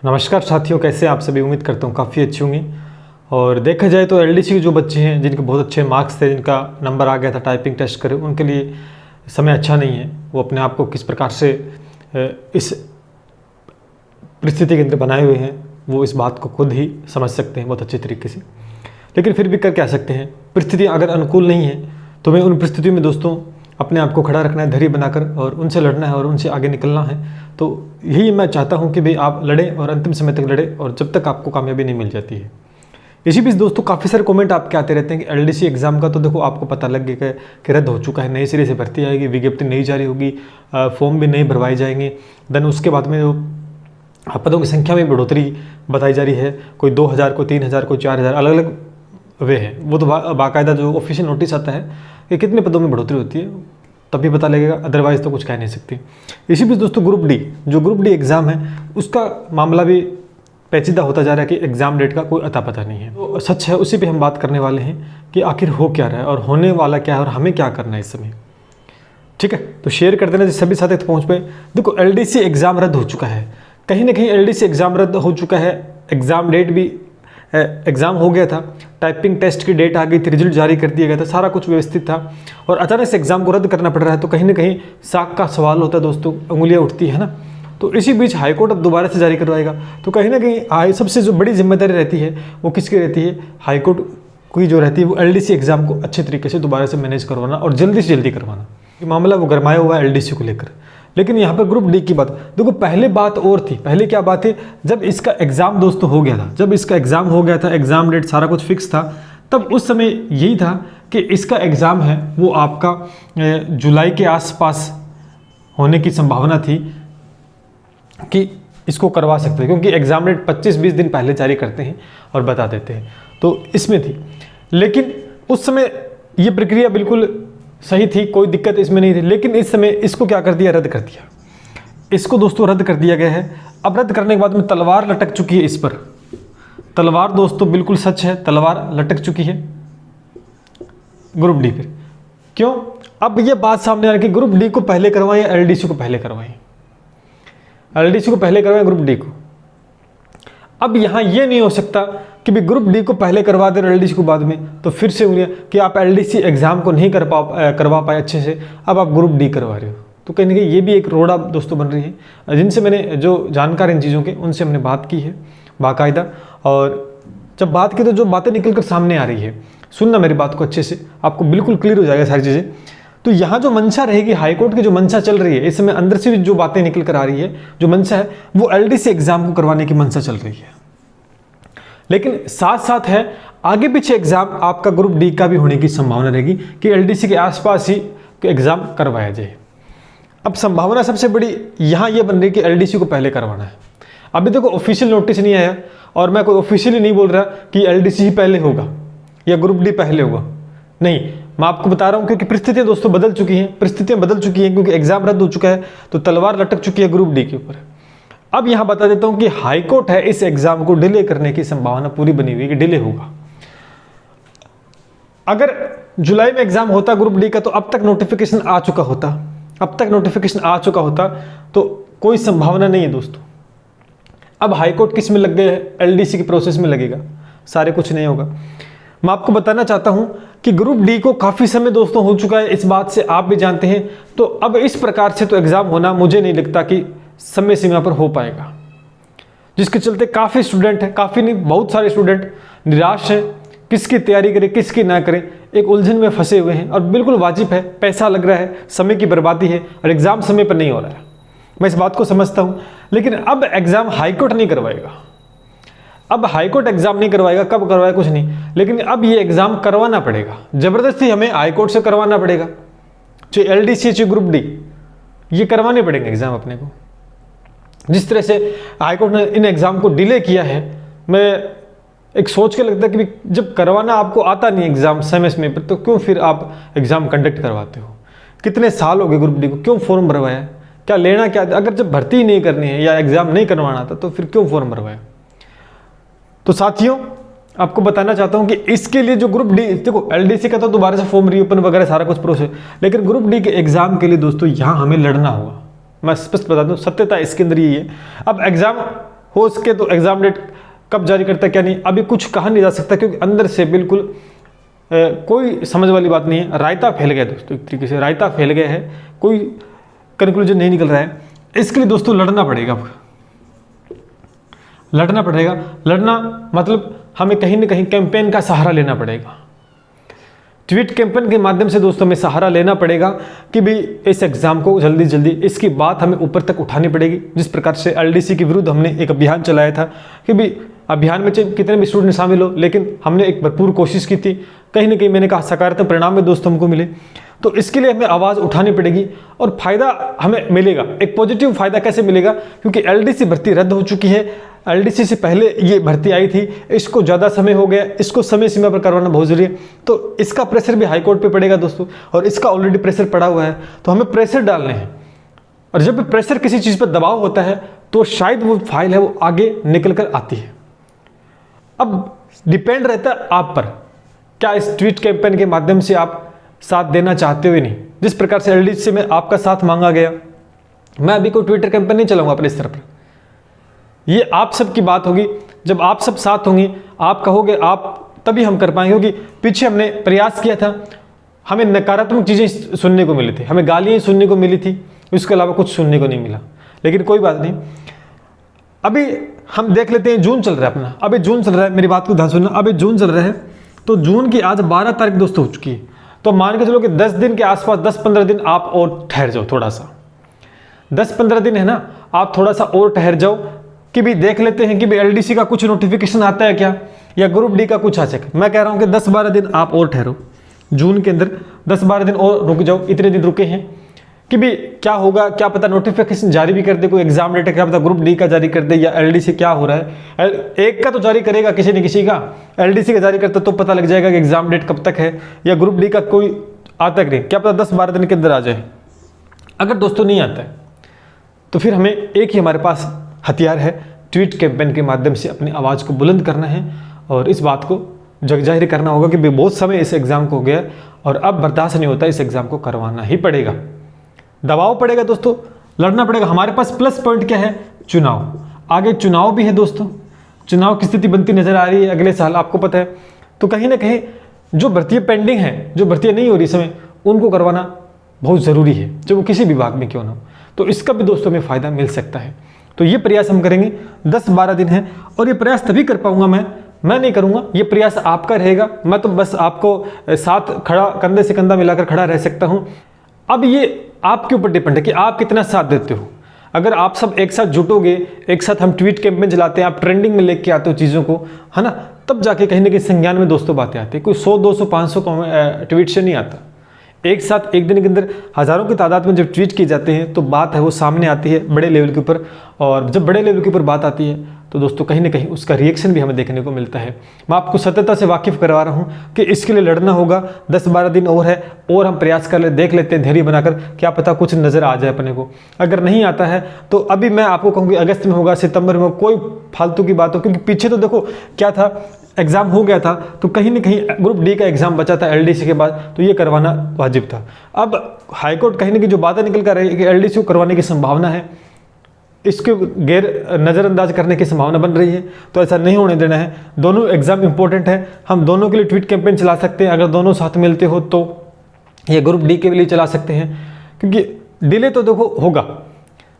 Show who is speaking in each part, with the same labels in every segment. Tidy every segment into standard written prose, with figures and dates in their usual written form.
Speaker 1: नमस्कार साथियों, कैसे आप सभी। उम्मीद करता हूँ काफ़ी अच्छी होंगी। और देखा जाए तो एलडीसी के जो बच्चे हैं जिनके बहुत अच्छे मार्क्स थे, जिनका नंबर आ गया था टाइपिंग टेस्ट करे, उनके लिए समय अच्छा नहीं है। वो अपने आप को किस प्रकार से इस परिस्थिति के अंदर बनाए हुए हैं, वो इस बात को खुद ही समझ सकते हैं बहुत अच्छे तरीके से। लेकिन फिर भी कर क्या सकते हैं, परिस्थितियाँ अगर अनुकूल नहीं है तो हमें उन परिस्थितियों में दोस्तों अपने आप को खड़ा रखना है, धैर्य बनाकर, और उनसे लड़ना है और उनसे आगे निकलना है। तो यही मैं चाहता हूं कि भाई आप लड़ें और अंतिम समय तक लड़ें, और जब तक आपको कामयाबी नहीं मिल जाती है। इसी बीच दोस्तों काफ़ी सारे कमेंट आपके आते रहते हैं कि एलडीसी एग्जाम का तो देखो आपको पता लग गया कि रद्द हो चुका है, नए सिरे से भर्ती आएगी, विज्ञप्ति नहीं जारी होगी, फॉर्म भी नहीं भरवाए जाएंगे। देन उसके बाद में जो पदों की संख्या में बढ़ोतरी बताई जा रही है, कोई 2000 को 3000 को 4000, अलग अलग वे है। वो तो बाकायदा जो ऑफिशियल नोटिस आता है कि कितने पदों में बढ़ोतरी होती है तभी पता लगेगा, अदरवाइज तो कुछ कह नहीं सकती। इसी बीच दोस्तों ग्रुप डी, जो ग्रुप डी एग्ज़ाम है उसका मामला भी पेचीदा होता जा रहा है कि एग्ज़ाम डेट का कोई अता पता नहीं है। तो सच है, उसी पे हम बात करने वाले हैं कि आखिर हो क्या रहा है और होने वाला क्या है और हमें क्या करना है इस समय। ठीक है, तो शेयर कर देना जिससे सभी साथी तक पहुँच पाए। देखो एलडीसी एग्ज़ाम रद्द हो चुका है, कहीं ना कहीं एलडीसी एग्ज़ाम रद्द हो चुका है। एग्ज़ाम डेट भी, एग्ज़ाम हो गया था, टाइपिंग टेस्ट की डेट आ गई थी, रिजल्ट जारी कर दिया गया था, सारा कुछ व्यवस्थित था, और अचानक से एग्ज़ाम को रद्द करना पड़ रहा है। तो कहीं ना कहीं साख का सवाल होता है दोस्तों, उंगलियां उठती है ना। तो इसी बीच हाईकोर्ट अब दोबारा से जारी करवाएगा, तो कहीं ना कहीं सबसे जो बड़ी जिम्मेदारी रहती है वो किसकी रहती है, हाईकोर्ट की जो रहती है, वो एलडीसी एग्ज़ाम को अच्छे तरीके से दोबारा से मैनेज करवाना और जल्दी से जल्दी करवाना। ये मामला वो गरमाया हुआ है एलडीसी को लेकर। लेकिन यहाँ पर ग्रुप डी की बात देखो, पहले बात और थी। पहले क्या बात है, जब इसका एग्ज़ाम दोस्तों हो गया था, जब इसका एग्ज़ाम हो गया था, एग्ज़ाम डेट सारा कुछ फिक्स था, तब उस समय यही था कि इसका एग्ज़ाम है वो आपका जुलाई के आसपास होने की संभावना थी कि इसको करवा सकते हैं, क्योंकि एग्ज़ाम डेट 25-20 दिन पहले जारी करते हैं और बता देते हैं। तो इसमें थी, लेकिन उस समय ये प्रक्रिया बिल्कुल सही थी, कोई दिक्कत इसमें नहीं थी। लेकिन इस समय इसको क्या कर दिया, रद्द कर दिया। इसको दोस्तों रद्द कर दिया गया है। अब रद्द करने के बाद में तलवार लटक चुकी है इस पर। तलवार दोस्तों बिल्कुल सच है, तलवार लटक चुकी है ग्रुप डी पर। क्यों? अब ये बात सामने आ रही है कि ग्रुप डी को पहले करवाएं या एलडीसी को पहले करवाएं। एलडीसी को पहले करवाएं, ग्रुप डी को। अब यहाँ ये नहीं हो सकता कि भी ग्रुप डी को पहले करवा दे और एलडीसी को बाद में, तो फिर से उंगलियां कि आप एलडीसी एग्जाम को नहीं करवा पाए अच्छे से, अब आप ग्रुप डी करवा रहे हो। तो कहीं ना कहीं ये भी एक रोड़ा दोस्तों बन रही है। जिनसे मैंने, जो जानकार इन चीज़ों के, उनसे हमने बात की है बाकायदा, और जब बात की तो जो बातें निकल कर सामने आ रही है, सुनना मेरी बात को अच्छे से, आपको बिल्कुल क्लियर हो जाएगा सारी चीज़ें। तो यहाँ जो मंशा रहेगी, हाईकोर्ट की जो मंशा चल रही है इस समय, अंदर से जो बातें निकल कर आ रही है, जो मंशा है वो एलडीसी एग्जाम को करवाने की मंशा चल रही है। लेकिन साथ साथ है आगे पीछे एग्जाम आपका ग्रुप डी का भी होने की संभावना रहेगी कि एलडीसी के आसपास ही एग्जाम करवाया जाए। अब संभावना सबसे बड़ी यहाँ ये बन रही है कि एलडीसी को पहले करवाना है। अभी देखो ऑफिशियल नोटिस नहीं आया, और मैं कोई ऑफिशियली नहीं बोल रहा कि एलडीसी ही पहले होगा या ग्रुप डी पहले होगा, नहीं। मैं आपको बता रहा हूं क्योंकि परिस्थितियां दोस्तों बदल चुकी हैं, परिस्थितियां बदल चुकी हैं, क्योंकि एग्जाम रद्द हो चुका है, तो तलवार लटक चुकी है ग्रुप डी के ऊपर। अब यहां बता देता हूं कि हाईकोर्ट है इस एग्जाम को डिले करने की संभावना पूरी बनी हुई है कि डिले होगा। अगर जुलाई में एग्जाम होता ग्रुप डी का, तो अब तक नोटिफिकेशन आ चुका होता, अब तक नोटिफिकेशन आ चुका होता, तो कोई संभावना नहीं है दोस्तों। अब हाईकोर्ट किस में लग गए, एलडीसी की प्रोसेस में लगेगा, सारे कुछ नहीं होगा। मैं आपको बताना चाहता हूं कि ग्रुप डी को काफी समय दोस्तों हो चुका है, इस बात से आप भी जानते हैं। तो अब इस प्रकार से तो एग्जाम होना मुझे नहीं लगता कि समय सीमा पर हो पाएगा, जिसके चलते काफी स्टूडेंट हैं, काफी नहीं बहुत सारे स्टूडेंट निराश हैं, किसकी तैयारी करें किसकी ना करें, एक उलझन में फंसे हुए हैं। और बिल्कुल वाजिब है, पैसा लग रहा है, समय की बर्बादी है, और एग्जाम समय पर नहीं हो रहा है, मैं इस बात को समझता हूं। लेकिन अब एग्जाम हाईकोर्ट नहीं करवाएगा, अब हाईकोर्ट एग्जाम नहीं करवाएगा, कब करवाएगा कुछ नहीं, लेकिन अब ये एग्जाम करवाना पड़ेगा, जबरदस्ती हमें हाईकोर्ट से करवाना पड़ेगा, चाहे एलडीसी चाहे ग्रुप डी, ये करवाने पड़ेंगे एग्जाम अपने को। जिस तरह से हाईकोर्ट ने इन एग्जाम को डिले किया है, मैं एक सोच के लगता है कि जब करवाना आपको आता नहीं एग्जाम समय पर, तो क्यों फिर आप एग्जाम कंडक्ट करवाते हो। कितने साल हो गए ग्रुप डी को, क्यों फॉर्म भरवाया, क्या लेना क्या, अगर जब भर्ती ही नहीं करनी है या एग्जाम नहीं करवाना था तो फिर क्यों फॉर्म भरवाया। तो साथियों आपको बताना चाहता हूं कि इसके लिए जो ग्रुप डी, देखो एलडीसी का तो दोबारा से फॉर्म रीओपन वगैरह सारा कुछ प्रोसेस, लेकिन ग्रुप डी के एग्जाम के लिए दोस्तों यहां हमें लड़ना होगा। मैं स्पष्ट बता दूं, सत्यता इसके अंदर यही है। अब एग्जाम हो सके तो एग्ज़ाम डेट कब जारी करता है क्या नहीं अभी कुछ कहा नहीं जा सकता, क्योंकि अंदर से बिल्कुल कोई समझ वाली बात नहीं है। रायता फैल गया दोस्तों, एक तरीके से रायता फैल गया है, कोई कंक्लूजन नहीं निकल रहा है। इसके लिए दोस्तों लड़ना पड़ेगा, लड़ना पड़ेगा। लड़ना मतलब हमें कहीं ना कहीं कैंपेन का सहारा लेना पड़ेगा। ट्वीट कैंपेन के माध्यम से दोस्तों हमें सहारा लेना पड़ेगा कि भाई इस एग्ज़ाम को जल्दी जल्दी इसकी बात हमें ऊपर तक उठानी पड़ेगी। जिस प्रकार से एलडीसी के विरुद्ध हमने एक अभियान चलाया था कि भाई अभियान में चाहे कितने भी स्टूडेंट शामिल हो, लेकिन हमने एक भरपूर कोशिश की थी, कहीं ना कहीं मैंने कहा सकारात्मक परिणाम में दोस्तों हमको मिले। तो इसके लिए हमें आवाज़ उठानी पड़ेगी और फ़ायदा हमें मिलेगा। एक पॉजिटिव फ़ायदा कैसे मिलेगा, क्योंकि एलडीसी भर्ती रद्द हो चुकी है। एलडीसी से पहले ये भर्ती आई थी, इसको ज़्यादा समय हो गया, इसको समय सीमा पर करवाना बहुत ज़रूरी है। तो इसका प्रेशर भी हाईकोर्ट पे पड़ेगा दोस्तों, और इसका ऑलरेडी प्रेशर पड़ा हुआ है, तो हमें प्रेशर डालने हैं। और जब प्रेशर किसी चीज़ पर दबाव होता है तो शायद वो फाइल है वो आगे निकल कर आती है। अब डिपेंड रहता है आप पर, क्या इस ट्वीट कैंपेन के माध्यम से आप साथ देना चाहते हो या नहीं। जिस प्रकार से एलडीसी में आपका साथ मांगा गया, मैं अभी कोई ट्विटर कैंपेन नहीं चलाऊंगा अपने स्तर पर, ये आप सब की बात होगी। जब आप सब साथ होंगे, आप कहोगे, आप तभी हम कर पाएंगे। क्योंकि पीछे हमने प्रयास किया था, हमें नकारात्मक चीज़ें सुनने को मिली थी, हमें गालियाँ सुनने को मिली थी, इसके अलावा कुछ सुनने को नहीं मिला। लेकिन कोई बात नहीं, अभी हम देख लेते हैं। जून चल रहा है अपना, अभी जून चल रहा है, मेरी बात को ध्यान सुनना। अभी जून चल रहा है, तो जून की आज 12 तारीख दोस्तों हो चुकी है। तो मान के चलो कि 10 दिन के आसपास, 10-15 दिन आप और ठहर जाओ, थोड़ा सा 10-15 दिन है ना, आप थोड़ा सा और ठहर जाओ कि भी देख लेते हैं कि भी एलडीसी का कुछ नोटिफिकेशन आता है क्या, या ग्रुप डी का कुछ आ सके। मैं कह रहा हूं कि 10-12 दिन आप और ठहरो, जून के अंदर 10-12 दिन और रुक जाओ। इतने दिन रुके हैं कि भी क्या होगा, क्या पता नोटिफिकेशन जारी भी कर दे, कोई एग्जाम डेट, क्या पता ग्रुप डी का जारी कर दे, या एलडीसी क्या हो रहा है। एक का तो जारी करेगा किसी न किसी का, एलडीसी का जारी करता तो पता लग जाएगा कि एग्जाम डेट कब तक है, या ग्रुप डी का कोई आता नहीं, क्या पता 10-12 दिन के अंदर आ जाए। अगर दोस्तों नहीं आता है तो फिर हमें एक ही हमारे पास हथियार है, ट्वीट कैंपेन के माध्यम से अपनी आवाज़ को बुलंद करना है और इस बात को जगजाहिर करना होगा कि बहुत समय इस एग्ज़ाम को हो गया और अब बर्दाश्त नहीं होता, इस एग्ज़ाम को करवाना ही पड़ेगा। दबाव पड़ेगा दोस्तों, लड़ना पड़ेगा। हमारे पास प्लस पॉइंट क्या है, चुनाव। आगे चुनाव भी है दोस्तों, चुनाव की स्थिति बनती नजर आ रही है अगले साल, आपको पता है। तो कहीं ना कहीं जो भर्तियाँ पेंडिंग है, जो भर्तियाँ नहीं हो रही समय, उनको करवाना बहुत ज़रूरी है, जो वो किसी विभाग में क्यों ना हो। तो इसका भी दोस्तों में फ़ायदा मिल सकता है। तो ये प्रयास हम करेंगे, 10-12 दिन है, और ये प्रयास तभी कर पाऊंगा मैं नहीं करूंगा, ये प्रयास आपका रहेगा। मैं तो बस आपको साथ खड़ा, कंधे से कंधा मिलाकर खड़ा रह सकता हूं। अब ये आपके ऊपर डिपेंड है कि आप कितना साथ देते हो। अगर आप सब एक साथ जुटोगे, एक साथ हम ट्वीट कैंपेन चलाते हैं, आप ट्रेंडिंग में लेके आते हो चीज़ों को, है ना, तब जाके कहीं ना कहीं संज्ञान में दोस्तों बातें आती है। कोई 100, 200, 500 ट्वीट से नहीं आता। एक साथ एक दिन के अंदर हज़ारों की तादाद में जब ट्वीट किए जाते हैं तो बात है वो सामने आती है बड़े लेवल के ऊपर, और जब बड़े लेवल के ऊपर बात आती है तो दोस्तों कहीं ना कहीं उसका रिएक्शन भी हमें देखने को मिलता है। मैं आपको सत्यता से वाकिफ़ करवा रहा हूँ कि इसके लिए लड़ना होगा। 10-12 दिन और है, और हम प्रयास कर ले, देख लेते हैं धैर्य बनाकर, क्या पता कुछ नज़र आ जाए अपने को। अगर नहीं आता है तो अभी मैं आपको कहूँगी अगस्त में होगा, सितंबर में, कोई फालतू की बात हो। क्योंकि पीछे तो देखो क्या था, एग्ज़ाम हो गया था, तो कहीं ना कहीं ग्रुप डी का एग्ज़ाम बचा था एलडीसी के बाद, तो ये करवाना वाजिब था। अब हाईकोर्ट कहीं ना कहीं जो बातें निकल कर रही है कि एलडीसी को करवाने की संभावना है, इसके गैर नज़रअंदाज करने की संभावना बन रही है, तो ऐसा नहीं होने देना है। दोनों एग्ज़ाम इंपॉर्टेंट है, हम दोनों के लिए ट्वीट कैंपेन चला सकते हैं। अगर दोनों साथ मिलते हो तो ये ग्रुप डी के लिए चला सकते हैं, क्योंकि डिले तो देखो होगा,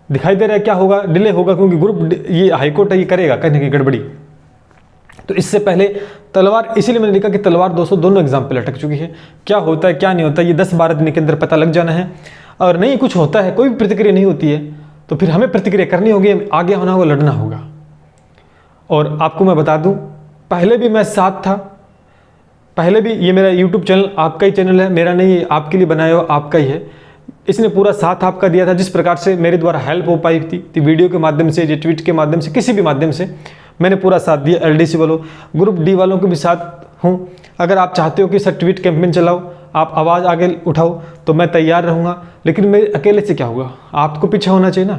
Speaker 1: दिखाई दे रहा है क्या होगा, डिले होगा, क्योंकि ग्रुप ये हाईकोर्ट है, ये करेगा कहीं ना कहीं गड़बड़ी। तो इससे पहले तलवार, इसीलिए मैंने लिखा कि तलवार दोस्तों दोनों एग्जाम पे लटक चुकी है। क्या होता है क्या नहीं होता, ये 10-12 दिन के अंदर पता लग जाना है। और नहीं कुछ होता है, कोई भी प्रतिक्रिया नहीं होती है, तो फिर हमें प्रतिक्रिया करनी होगी, आगे होना होगा, लड़ना होगा। और आपको मैं बता दूं, पहले भी मैं साथ था, पहले भी ये मेरा यूट्यूब चैनल आपका ही चैनल है, मेरा नहीं है, आपके लिए बनाया हुआ आपका ही है। इसने पूरा साथ आपका दिया था। जिस प्रकार से मेरे द्वारा हेल्प हो पाई थी वीडियो के माध्यम से, ये ट्वीट के माध्यम से, किसी भी माध्यम से मैंने पूरा साथ दिया। एलडीसी वालों, ग्रुप डी वालों के भी साथ हूँ। अगर आप चाहते हो कि सर ट्वीट कैंपेन चलाओ, आप आवाज़ आगे उठाओ, तो मैं तैयार रहूँगा। लेकिन मेरे अकेले से क्या होगा, आपको पीछे होना चाहिए ना।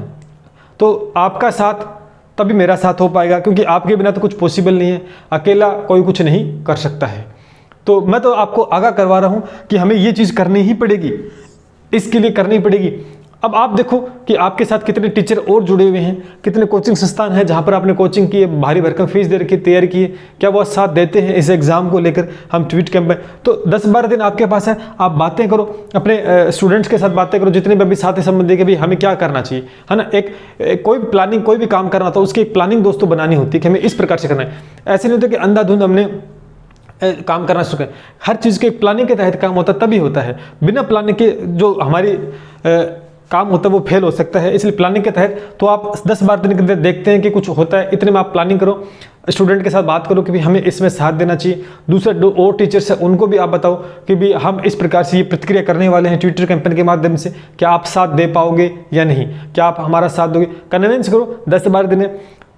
Speaker 1: तो आपका साथ तभी मेरा साथ हो पाएगा, क्योंकि आपके बिना तो कुछ पॉसिबल नहीं है, अकेला कोई कुछ नहीं कर सकता है। तो मैं तो आपको आगाह करवा रहा हूँ कि हमें ये चीज़ करनी ही पड़ेगी, इसके लिए करनी पड़ेगी। अब आप देखो कि आपके साथ कितने टीचर और जुड़े हुए हैं, कितने कोचिंग संस्थान हैं जहाँ पर आपने कोचिंग की है, भारी भरकम फीस दे रखी है, तैयारी की है, क्या वो साथ देते हैं इस एग्ज़ाम को लेकर हम ट्वीट कैंप में। तो 10-12 दिन आपके पास है, आप बातें करो अपने स्टूडेंट्स के साथ, बातें करो जितने भी अभी साथी संबंधी के भी हमें क्या करना चाहिए, है ना। एक कोई प्लानिंग, कोई भी काम करना था उसकी एक प्लानिंग दोस्तों बनानी होती है कि हमें इस प्रकार से करना है। ऐसे नहीं होता कि अंधाधुंध हमने काम करना शुरू करें। हर चीज़ के एक प्लानिंग के तहत काम होता है, तभी होता है। बिना प्लानिंग के जो हमारी काम होता है वो फेल हो सकता है। इसलिए प्लानिंग के तहत तो आप 10-12 दिन के अंदर देखते हैं कि कुछ होता है, इतने में आप प्लानिंग करो, स्टूडेंट के साथ बात करो कि भी हमें इसमें साथ देना चाहिए। दूसरे दो और टीचर्स हैं उनको भी आप बताओ कि भी हम इस प्रकार से ये प्रतिक्रिया करने वाले हैं ट्विटर कैंपेन के माध्यम से, क्या आप साथ दे पाओगे या नहीं, क्या आप हमारा साथ दोगे। कन्विंस करो। 10-12 दिन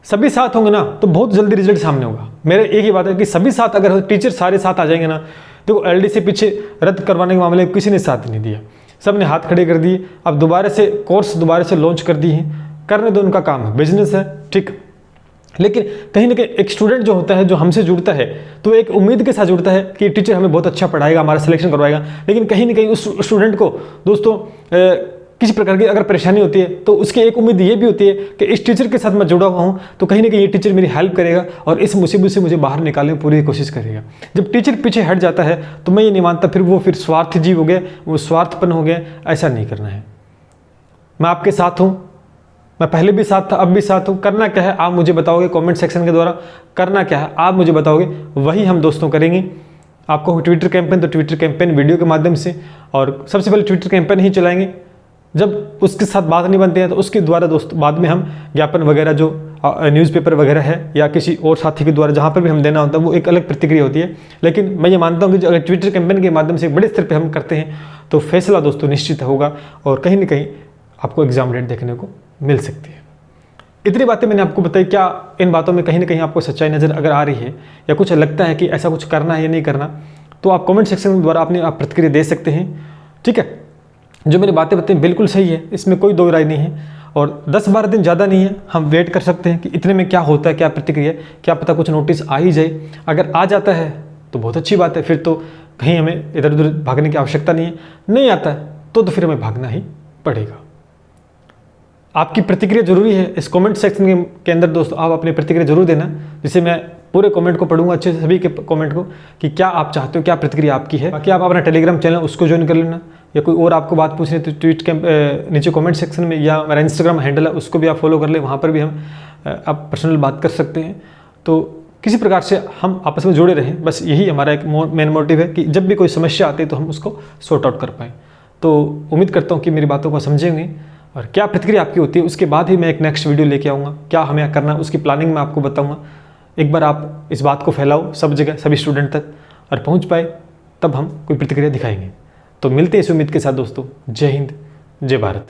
Speaker 1: सभी साथ होंगे ना तो बहुत जल्दी रिजल्ट सामने होगा। मेरा एक ही बात है कि सभी साथ, अगर टीचर सारे साथ आ जाएंगे ना, देखो एलडीसी पीछे रद्द करवाने के मामले में किसी ने साथ नहीं दिया, सब ने हाथ खड़े कर दिए। अब दोबारा से कोर्स दोबारा से लॉन्च कर दिए हैं, करने दो, उनका काम है, बिजनेस है, ठीक। लेकिन कहीं ना कहीं एक स्टूडेंट जो होता है, जो हमसे जुड़ता है, तो एक उम्मीद के साथ जुड़ता है कि टीचर हमें बहुत अच्छा पढ़ाएगा, हमारा सिलेक्शन करवाएगा। लेकिन कहीं ना कहीं उस स्टूडेंट को दोस्तों किसी प्रकार की अगर परेशानी होती है तो उसकी एक उम्मीद ये भी होती है कि इस टीचर के साथ मैं जुड़ा हुआ हूँ तो कहीं ना कहीं ये टीचर मेरी हेल्प करेगा और इस मुसीबत से मुझे बाहर निकालने की पूरी कोशिश करेगा। जब टीचर पीछे हट जाता है तो मैं ये नहीं मानता फिर वो स्वार्थ जीव हो गया, वो स्वार्थपन हो गया। ऐसा नहीं करना है। मैं आपके साथ हूँ, मैं पहले भी साथ था, अब भी साथ हूँ। करना क्या है आप मुझे बताओगे कमेंट सेक्शन के द्वारा, करना क्या है आप मुझे बताओगे, वही हम दोस्तों करेंगे। आपको ट्विटर कैंपेन तो ट्विटर कैंपेन वीडियो के माध्यम से, और सबसे पहले ट्विटर कैंपेन ही चलाएंगे। जब उसके साथ बात नहीं बनती है तो उसके द्वारा दोस्तों बाद में हम ज्ञापन वगैरह जो न्यूज़पेपर वगैरह है या किसी और साथी के द्वारा जहाँ पर भी हम देना होता है वो एक अलग प्रतिक्रिया होती है। लेकिन मैं ये मानता हूँ कि अगर ट्विटर कैंपेन के माध्यम से बड़े स्तर पर हम करते हैं तो फैसला दोस्तों निश्चित होगा और कहीं ना कहीं आपको एग्जाम डेट देखने को मिल सकती है। इतनी बातें मैंने आपको बताई। क्या इन बातों में कहीं ना कहीं आपको सच्चाई नज़र अगर आ रही है या कुछ लगता है कि ऐसा कुछ करना है या नहीं करना, तो आप कमेंट सेक्शन द्वारा अपनी आप प्रतिक्रिया दे सकते हैं, ठीक है। जो मेरी बातें बताई बिल्कुल सही है, इसमें कोई दो राय नहीं है। और 10-12 दिन ज़्यादा नहीं है, हम वेट कर सकते हैं कि इतने में क्या होता है, क्या प्रतिक्रिया, क्या पता कुछ नोटिस आ ही जाए। अगर आ जाता है तो बहुत अच्छी बात है, फिर तो कहीं हमें इधर उधर भागने की आवश्यकता नहीं है। नहीं आता है तो फिर हमें भागना ही पड़ेगा। आपकी प्रतिक्रिया जरूरी है इस कमेंट सेक्शन के अंदर दोस्तों, आप अपनी प्रतिक्रिया जरूर देना, जिससे मैं पूरे कमेंट को पढ़ूंगा अच्छे से, सभी के कमेंट को, कि क्या आप चाहते हो, क्या प्रतिक्रिया आपकी है। बाकी आप अपना टेलीग्राम चैनल उसको ज्वाइन कर लेना, या कोई और आपको बात पूछनी है तो ट्वीट के नीचे कमेंट सेक्शन में, या मेरा इंस्टाग्राम हैंडल है उसको भी आप फॉलो कर ले, वहाँ पर भी हम आप पर्सनल बात कर सकते हैं। तो किसी प्रकार से हम आपस में जुड़े रहें, बस यही हमारा एक मेन मोटिव है कि जब भी कोई समस्या आती है तो हम उसको सॉर्ट आउट कर पाएँ। तो उम्मीद करता हूँ कि मेरी बातों को समझेंगे और क्या प्रतिक्रिया आपकी होती है उसके बाद ही मैं एक नेक्स्ट वीडियो लेके आऊँगा। क्या हमें करना है उसकी प्लानिंग मैं आपको बताऊँगा। एक बार आप इस बात को फैलाओ सब जगह, सभी स्टूडेंट तक, और पहुँच पाए तब हम कोई प्रतिक्रिया दिखाएंगे। तो मिलते हैं इस उम्मीद के साथ दोस्तों। जय हिंद, जय भारत।